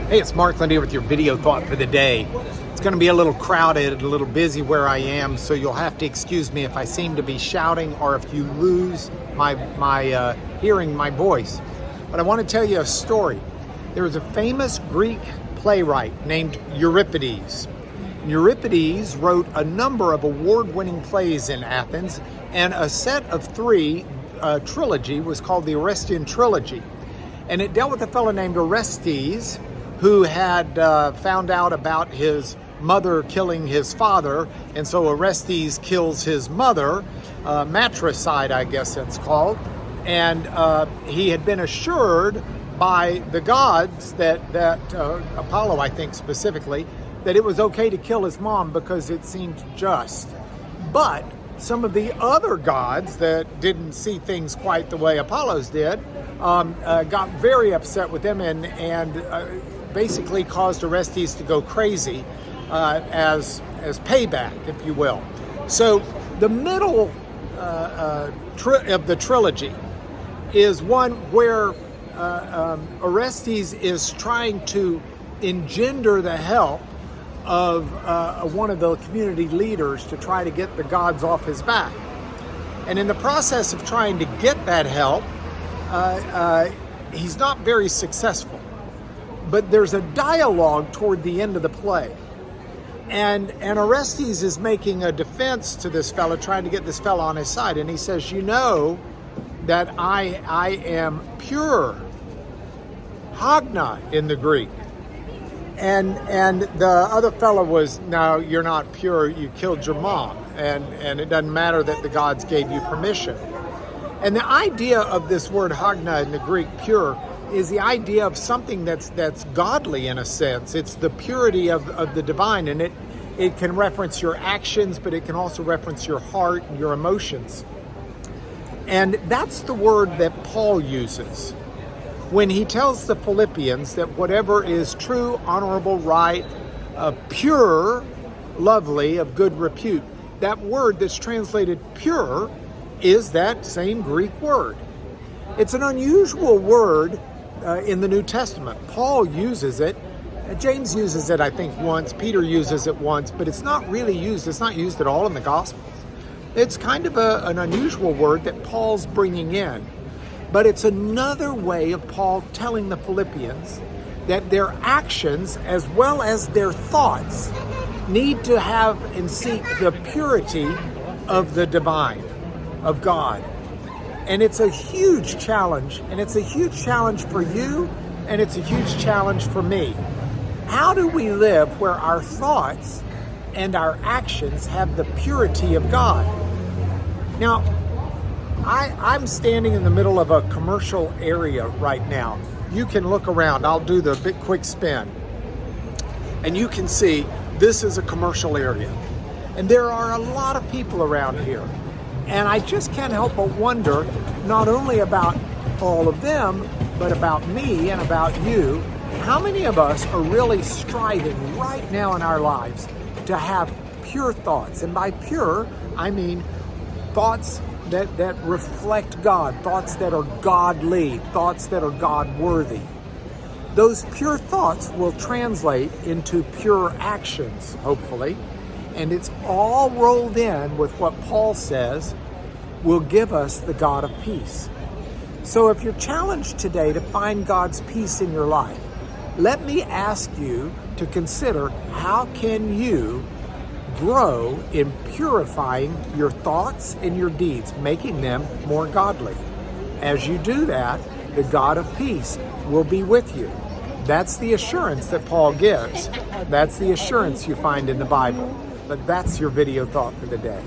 Hey, it's Mark Lindy with your video thought for the day. It's going to be a little crowded, a little busy where I am, so you'll have to excuse me if I seem to be shouting or if you lose my hearing my voice. But I want to tell you a story. There was a famous Greek playwright named Euripides. Euripides wrote a number of award-winning plays in Athens, and a set of three, trilogy, was called the Orestian Trilogy. And it dealt with a fellow named Orestes, who had found out about his mother killing his father, and so Orestes kills his mother, matricide, I guess it's called, and he had been assured by the gods that Apollo, I think specifically, that it was okay to kill his mom because it seemed just. But some of the other gods that didn't see things quite the way Apollo's did got very upset with him and basically caused Orestes to go crazy as payback, if you will. So the middle of the trilogy is one where Orestes is trying to engender the help of one of the community leaders to try to get the gods off his back. And in the process of trying to get that help, he's not very successful. But there's a dialogue toward the end of the play. And Orestes is making a defense to this fellow, trying to get this fellow on his side. And he says, you know that I am pure, hagna in the Greek. And the other fellow was, no, you're not pure, you killed your mom. And it doesn't matter that the gods gave you permission. And the idea of this word hagna in the Greek, pure, is the idea of something that's godly in a sense. It's the purity of the divine, and it can reference your actions, but it can also reference your heart and your emotions. And that's the word that Paul uses when he tells the Philippians that whatever is true, honorable, right, pure, lovely, of good repute, that word that's translated pure is that same Greek word. It's an unusual word in the New Testament. Paul uses it. James uses it, I think, once. Peter uses it once, but it's not really used. It's not used at all in the Gospels. It's kind of an unusual word that Paul's bringing in. But it's another way of Paul telling the Philippians that their actions, as well as their thoughts, need to have and seek the purity of the divine, of God. And it's a huge challenge, and it's a huge challenge for you, and it's a huge challenge for me. How do we live where our thoughts and our actions have the purity of God? Now, I'm standing in the middle of a commercial area right now. You can look around. I'll do the big quick spin. And you can see this is a commercial area. And there are a lot of people around here. And I just can't help but wonder, not only about all of them, but about me and about you, how many of us are really striving right now in our lives to have pure thoughts? And by pure, I mean thoughts that reflect God, thoughts that are godly, thoughts that are God-worthy. Those pure thoughts will translate into pure actions, hopefully. And it's all rolled in with what Paul says will give us the God of peace. So if you're challenged today to find God's peace in your life, let me ask you to consider how can you grow in purifying your thoughts and your deeds, making them more godly. As you do that, the God of peace will be with you. That's the assurance that Paul gives. That's the assurance you find in the Bible. But that's your video thought for the day.